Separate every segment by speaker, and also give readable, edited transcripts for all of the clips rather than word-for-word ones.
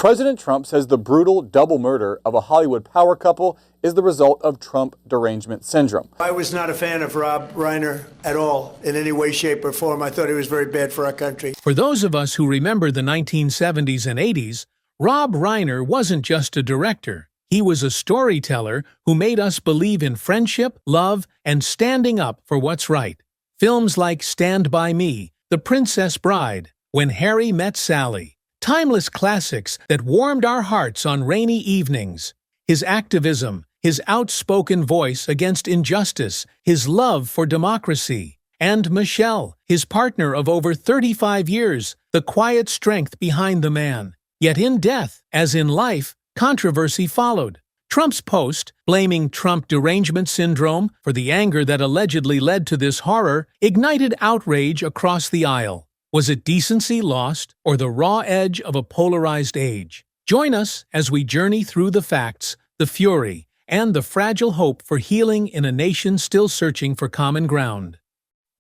Speaker 1: President Trump says the brutal double murder of a Hollywood power couple is the result of Trump derangement syndrome.
Speaker 2: I was not a fan of Rob Reiner at all, in any way, shape, or form. I thought he was very bad for our country.
Speaker 3: For those of us who remember the 1970s and 80s, Rob Reiner wasn't just a director. He was a storyteller who made us believe in friendship, love, and standing up for what's right. Films like Stand By Me, The Princess Bride, When Harry Met Sally, timeless classics that warmed our hearts on rainy evenings. His activism, his outspoken voice against injustice, his love for democracy. And Michelle, his partner of over 35 years, the quiet strength behind the man. Yet in death, as in life, controversy followed. Trump's post, blaming Trump derangement syndrome for the anger that allegedly led to this horror, ignited outrage across the aisle. Was it decency lost, or the raw edge of a polarized age? Join us as we journey through the facts, the fury, and the fragile hope for healing in a nation still searching for common ground.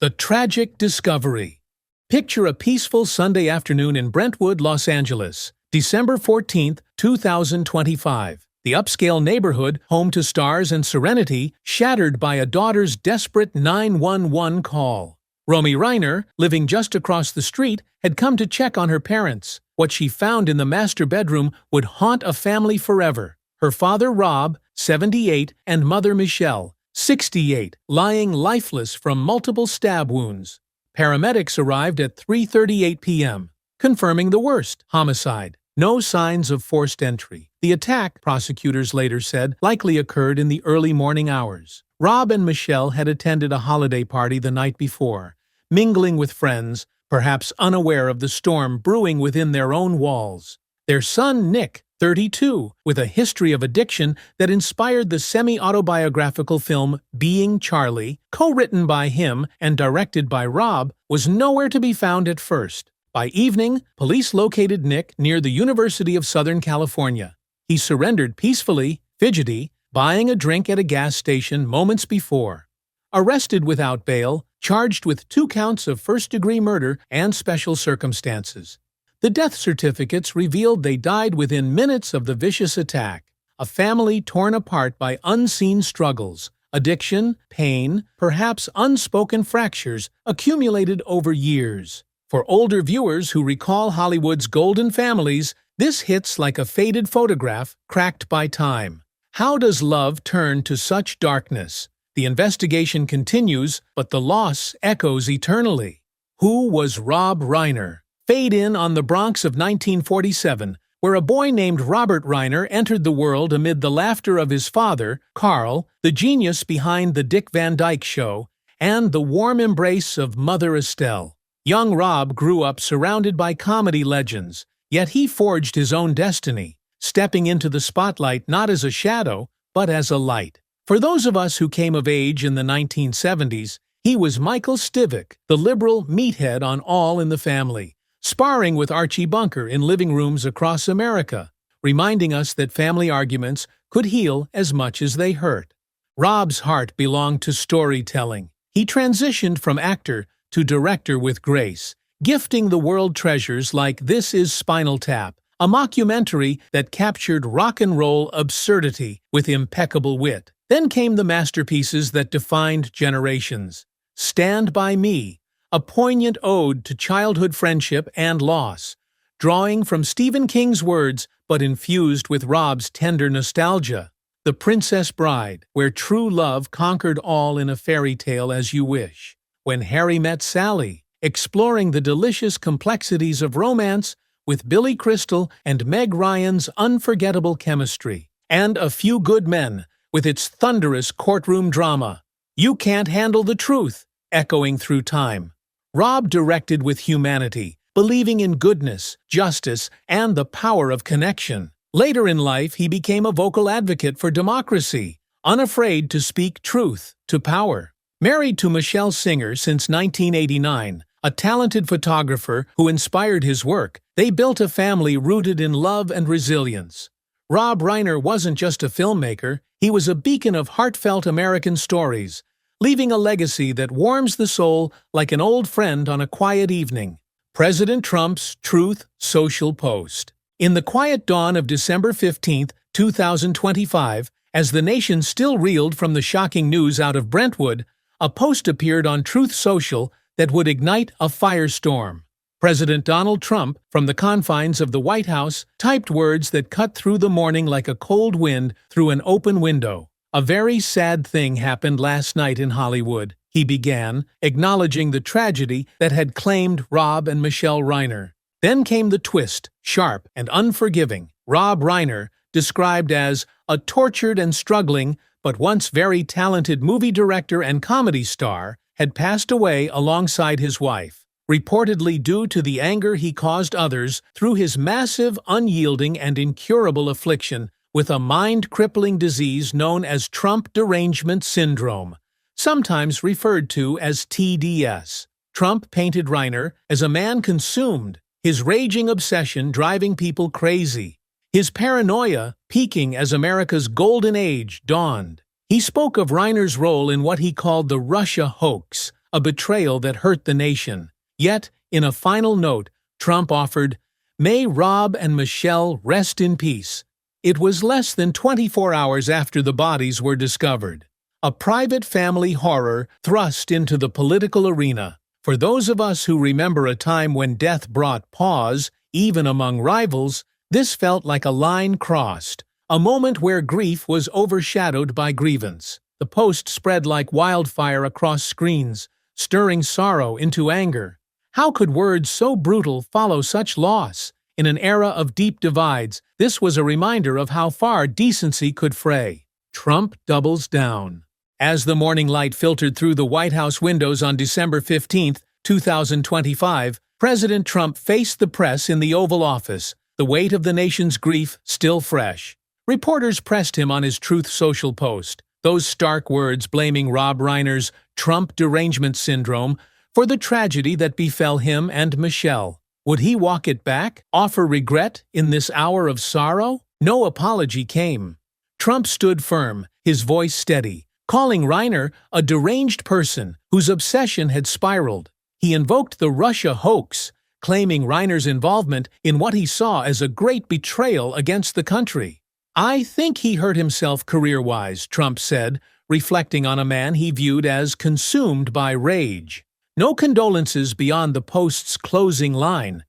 Speaker 3: The tragic discovery. Picture a peaceful Sunday afternoon in Brentwood, Los Angeles, December 14, 2025. The upscale neighborhood, home to stars and serenity, shattered by a daughter's desperate 911 call. Romy Reiner, living just across the street, had come to check on her parents. What she found in the master bedroom would haunt a family forever. Her father Rob, 78, and mother Michelle, 68, lying lifeless from multiple stab wounds. Paramedics arrived at 3:38 p.m., confirming the worst: homicide. No signs of forced entry. The attack, prosecutors later said, likely occurred in the early morning hours. Rob and Michelle had attended a holiday party the night before, mingling with friends, perhaps unaware of the storm brewing within their own walls. Their son, Nick, 32, with a history of addiction that inspired the semi-autobiographical film Being Charlie, co-written by him and directed by Rob, was nowhere to be found at first. By evening, police located Nick near the University of Southern California. He surrendered peacefully, fidgety, buying a drink at a gas station moments before. Arrested without bail, charged with 2 counts of first-degree murder and special circumstances. The death certificates revealed they died within minutes of the vicious attack. A family torn apart by unseen struggles, addiction, pain, perhaps unspoken fractures accumulated over years. For older viewers who recall Hollywood's golden families, this hits like a faded photograph cracked by time. How does love turn to such darkness? The investigation continues, but the loss echoes eternally. Who was Rob Reiner? Fade in on the Bronx of 1947, where a boy named Robert Reiner entered the world amid the laughter of his father, Carl, the genius behind The Dick Van Dyke Show, and the warm embrace of Mother Estelle. Young Rob grew up surrounded by comedy legends, yet he forged his own destiny, stepping into the spotlight not as a shadow, but as a light. For those of us who came of age in the 1970s, he was Michael Stivic, the liberal meathead on All in the Family, sparring with Archie Bunker in living rooms across America, reminding us that family arguments could heal as much as they hurt. Rob's heart belonged to storytelling. He transitioned from actor to director with grace, gifting the world treasures like This Is Spinal Tap, a mockumentary that captured rock and roll absurdity with impeccable wit. Then came the masterpieces that defined generations. Stand By Me, a poignant ode to childhood friendship and loss, drawing from Stephen King's words but infused with Rob's tender nostalgia. The Princess Bride, where true love conquered all in a fairy tale as you wish. When Harry Met Sally, exploring the delicious complexities of romance with Billy Crystal and Meg Ryan's unforgettable chemistry. And A Few Good Men, with its thunderous courtroom drama. You Can't Handle the Truth, echoing through time. Rob directed with humanity, believing in goodness, justice, and the power of connection. Later in life, he became a vocal advocate for democracy, unafraid to speak truth to power. Married to Michelle Singer since 1989, a talented photographer who inspired his work, they built a family rooted in love and resilience. Rob Reiner wasn't just a filmmaker, he was a beacon of heartfelt American stories, leaving a legacy that warms the soul like an old friend on a quiet evening. President Trump's Truth Social Post. In the quiet dawn of December 15, 2025, as the nation still reeled from the shocking news out of Brentwood, a post appeared on Truth Social that would ignite a firestorm. President Donald Trump, from the confines of the White House, typed words that cut through the morning like a cold wind through an open window. "A very sad thing happened last night in Hollywood," he began, acknowledging the tragedy that had claimed Rob and Michelle Reiner. Then came the twist, sharp and unforgiving. Rob Reiner, described as a tortured and struggling, but once very talented movie director and comedy star, had passed away alongside his wife, reportedly due to the anger he caused others through his massive, unyielding, and incurable affliction with a mind-crippling disease known as Trump derangement syndrome, sometimes referred to as TDS. Trump painted Reiner as a man consumed, his raging obsession driving people crazy, his paranoia peaking as America's golden age dawned. He spoke of Reiner's role in what he called the Russia hoax, a betrayal that hurt the nation. Yet, in a final note, Trump offered, "May Rob and Michelle rest in peace." It was less than 24 hours after the bodies were discovered. A private family horror thrust into the political arena. For those of us who remember a time when death brought pause, even among rivals, this felt like a line crossed, a moment where grief was overshadowed by grievance. The post spread like wildfire across screens, stirring sorrow into anger. How could words so brutal follow such loss? In an era of deep divides, this was a reminder of how far decency could fray. Trump doubles down. As the morning light filtered through the White House windows on December 15, 2025, President Trump faced the press in the Oval Office, the weight of the nation's grief still fresh. Reporters pressed him on his Truth Social post, those stark words blaming Rob Reiner's Trump derangement syndrome for the tragedy that befell him and Michelle. Would he walk it back, offer regret in this hour of sorrow? No apology came. Trump stood firm, his voice steady, calling Reiner a deranged person whose obsession had spiraled. He invoked the Russia hoax, claiming Reiner's involvement in what he saw as a great betrayal against the country. "I think he hurt himself career-wise," Trump said, reflecting on a man he viewed as consumed by rage. No condolences beyond the post's closing line.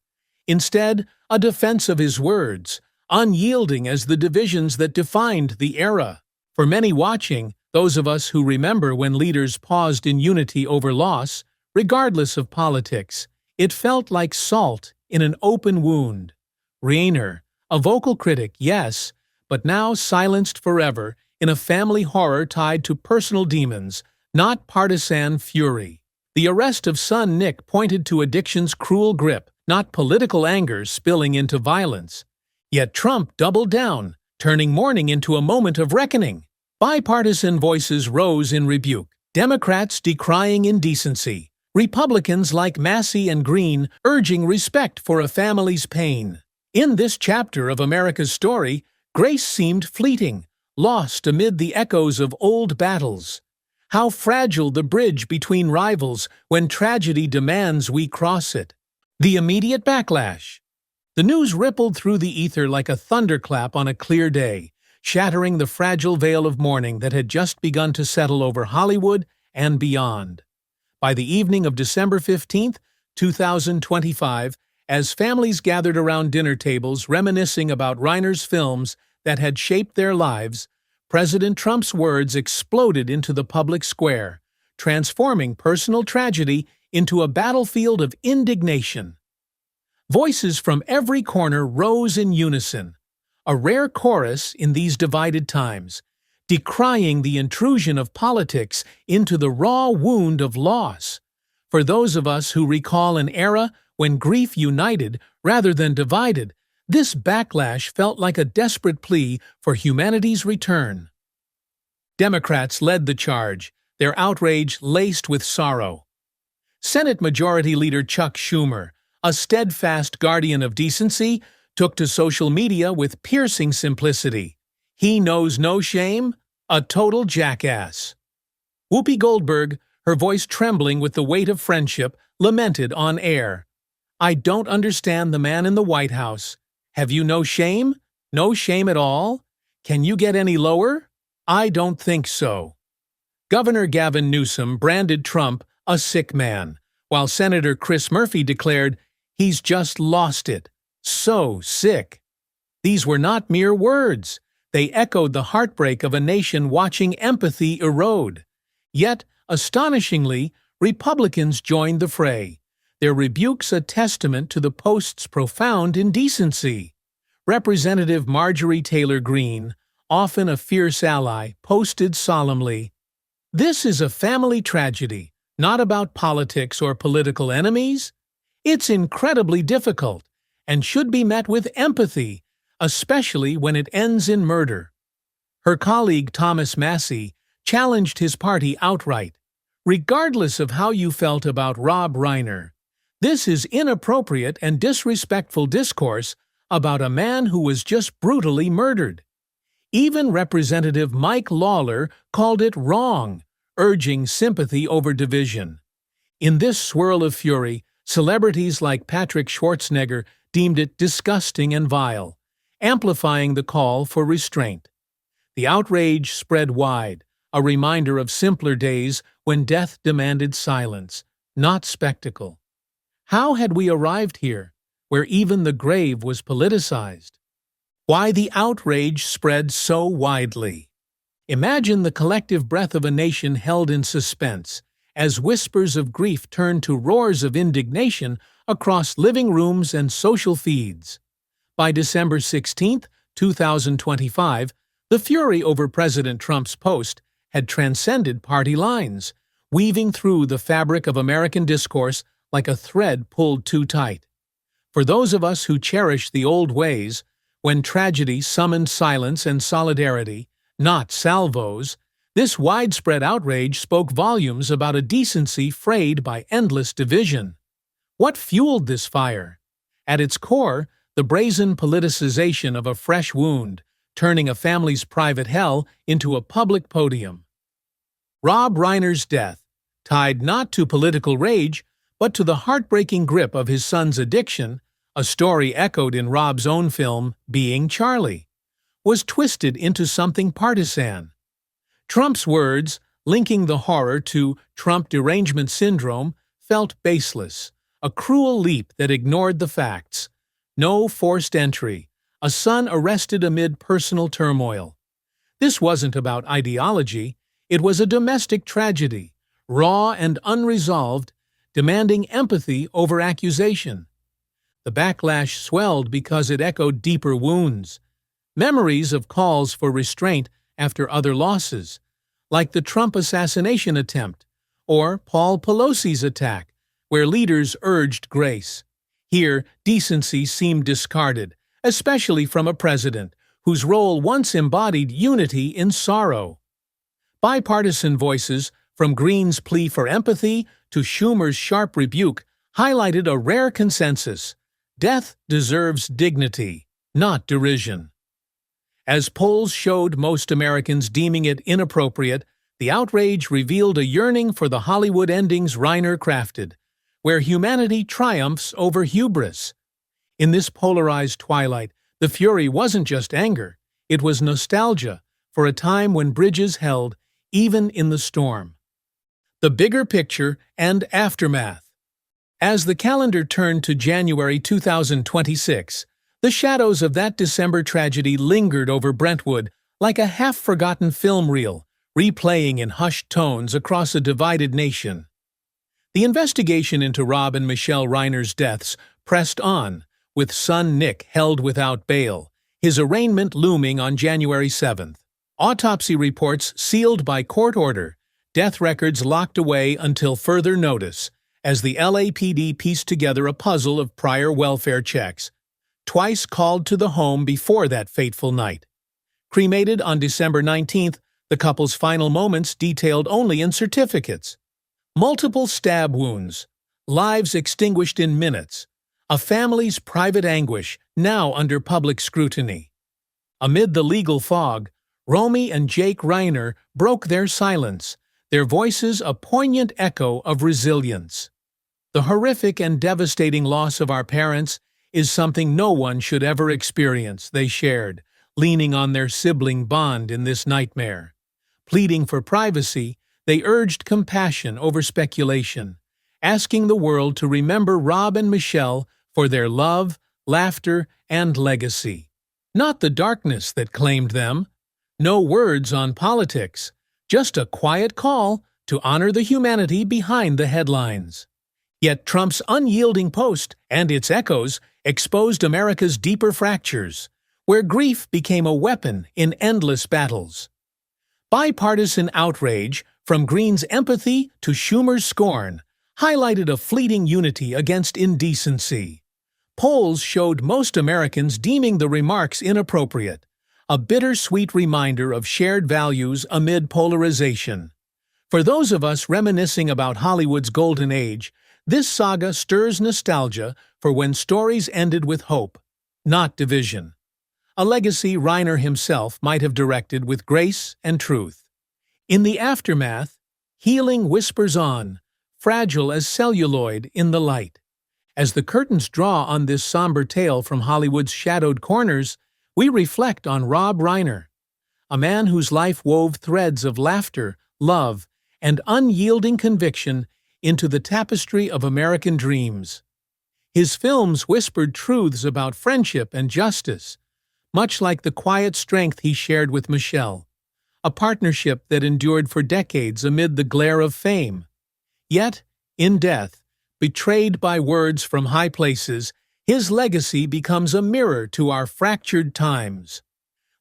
Speaker 3: Instead, a defense of his words, unyielding as the divisions that defined the era. For many watching, those of us who remember when leaders paused in unity over loss, regardless of politics, it felt like salt in an open wound. Reiner, a vocal critic, yes, but now silenced forever in a family horror tied to personal demons, not partisan fury. The arrest of son Nick pointed to addiction's cruel grip, not political anger spilling into violence. Yet Trump doubled down, turning mourning into a moment of reckoning. Bipartisan voices rose in rebuke, Democrats decrying indecency, Republicans like Massey and Green urging respect for a family's pain. In this chapter of America's story, grace seemed fleeting, lost amid the echoes of old battles. How fragile the bridge between rivals when tragedy demands we cross it. The immediate backlash. The news rippled through the ether like a thunderclap on a clear day, shattering the fragile veil of mourning that had just begun to settle over Hollywood and beyond. By the evening of December 15, 2025, as families gathered around dinner tables reminiscing about Reiner's films that had shaped their lives, President Trump's words exploded into the public square, transforming personal tragedy into a battlefield of indignation. Voices from every corner rose in unison, a rare chorus in these divided times, decrying the intrusion of politics into the raw wound of loss. For those of us who recall an era when grief united rather than divided, this backlash felt like a desperate plea for humanity's return. Democrats led the charge, their outrage laced with sorrow. Senate Majority Leader Chuck Schumer, a steadfast guardian of decency, took to social media with piercing simplicity. He knows no shame, a total jackass. Whoopi Goldberg, her voice trembling with the weight of friendship, lamented on air. "I don't understand the man in the White House. Have you no shame? No shame at all? Can you get any lower? I don't think so. Governor Gavin Newsom branded Trump a sick man, while Senator Chris Murphy declared, "He's just lost it. So sick." These were not mere words. They echoed the heartbreak of a nation watching empathy erode. Yet, astonishingly, Republicans joined the fray, their rebukes a testament to the Post's profound indecency. Representative Marjorie Taylor Greene, often a fierce ally, posted solemnly, "This is a family tragedy, not about politics or political enemies. It's incredibly difficult and should be met with empathy, especially when it ends in murder." Her colleague Thomas Massie challenged his party outright. "Regardless of how you felt about Rob Reiner, this is inappropriate and disrespectful discourse about a man who was just brutally murdered." Even Representative Mike Lawler called it wrong, urging sympathy over division. In this swirl of fury, celebrities like Patrick Schwarzenegger deemed it disgusting and vile, amplifying the call for restraint. The outrage spread wide, a reminder of simpler days when death demanded silence, not spectacle. How had we arrived here, where even the grave was politicized? Why the outrage spread so widely? Imagine the collective breath of a nation held in suspense, as whispers of grief turned to roars of indignation across living rooms and social feeds. By December 16, 2025, the fury over President Trump's post had transcended party lines, weaving through the fabric of American discourse like a thread pulled too tight. For those of us who cherish the old ways, when tragedy summoned silence and solidarity, not salvos, this widespread outrage spoke volumes about a decency frayed by endless division. What fueled this fire? At its core, the brazen politicization of a fresh wound, turning a family's private hell into a public podium. Rob Reiner's death, tied not to political rage, but to the heartbreaking grip of his son's addiction, a story echoed in Rob's own film, Being Charlie, was twisted into something partisan. Trump's words, linking the horror to Trump derangement syndrome, felt baseless, a cruel leap that ignored the facts. No forced entry, a son arrested amid personal turmoil. This wasn't about ideology, it was a domestic tragedy, raw and unresolved, demanding empathy over accusation. The backlash swelled because it echoed deeper wounds, memories of calls for restraint after other losses, like the Trump assassination attempt, or Paul Pelosi's attack, where leaders urged grace. Here, decency seemed discarded, especially from a president whose role once embodied unity in sorrow. Bipartisan voices, from Greene's plea for empathy to Schumer's sharp rebuke, highlighted a rare consensus: death deserves dignity, not derision. As polls showed most Americans deeming it inappropriate, the outrage revealed a yearning for the Hollywood endings Reiner crafted, where humanity triumphs over hubris. In this polarized twilight, the fury wasn't just anger, it was nostalgia for a time when bridges held, even in the storm. The bigger picture and aftermath. As the calendar turned to January 2026, the shadows of that December tragedy lingered over Brentwood like a half-forgotten film reel, replaying in hushed tones across a divided nation. The investigation into Rob and Michelle Reiner's deaths pressed on, with son Nick held without bail, his arraignment looming on January 7th. Autopsy reports sealed by court order, death records locked away until further notice, as the LAPD pieced together a puzzle of prior welfare checks, twice called to the home before that fateful night. Cremated on December 19th, the couple's final moments detailed only in certificates. Multiple stab wounds, lives extinguished in minutes, a family's private anguish now under public scrutiny. Amid the legal fog, Romy and Jake Reiner broke their silence, their voices a poignant echo of resilience. The horrific and devastating loss of our parents, is something no one should ever experience, they shared, leaning on their sibling bond in this nightmare. Pleading for privacy, they urged compassion over speculation, asking the world to remember Rob and Michelle for their love, laughter, and legacy. Not the darkness that claimed them. No words on politics, just a quiet call to honor the humanity behind the headlines. Yet Trump's unyielding post and its echoes exposed America's deeper fractures, where grief became a weapon in endless battles. Bipartisan outrage, from Greene's empathy to Schumer's scorn, highlighted a fleeting unity against indecency. Polls showed most Americans deeming the remarks inappropriate, a bittersweet reminder of shared values amid polarization. For those of us reminiscing about Hollywood's golden age, this saga stirs nostalgia for when stories ended with hope, not division. A legacy Reiner himself might have directed with grace and truth. In the aftermath, healing whispers on, fragile as celluloid in the light. As the curtains draw on this somber tale from Hollywood's shadowed corners, we reflect on Rob Reiner, a man whose life wove threads of laughter, love, and unyielding conviction into the tapestry of American dreams. His films whispered truths about friendship and justice, much like the quiet strength he shared with Michelle, a partnership that endured for decades amid the glare of fame. Yet, in death, betrayed by words from high places, his legacy becomes a mirror to our fractured times,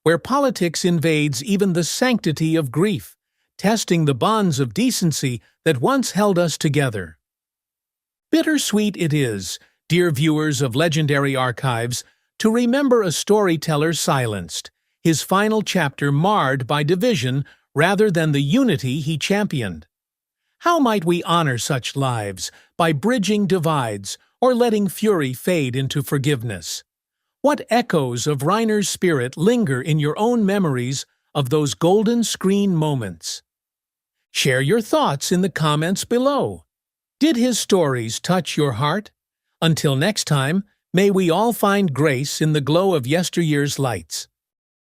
Speaker 3: where politics invades even the sanctity of grief, testing the bonds of decency that once held us together. Bittersweet it is, dear viewers of legendary archives, to remember a storyteller silenced, his final chapter marred by division rather than the unity he championed. How might we honor such lives, by bridging divides or letting fury fade into forgiveness? What echoes of Reiner's spirit linger in your own memories of those golden screen moments? Share your thoughts in the comments below. Did his stories touch your heart? Until next time, may we all find grace in the glow of yesteryear's lights.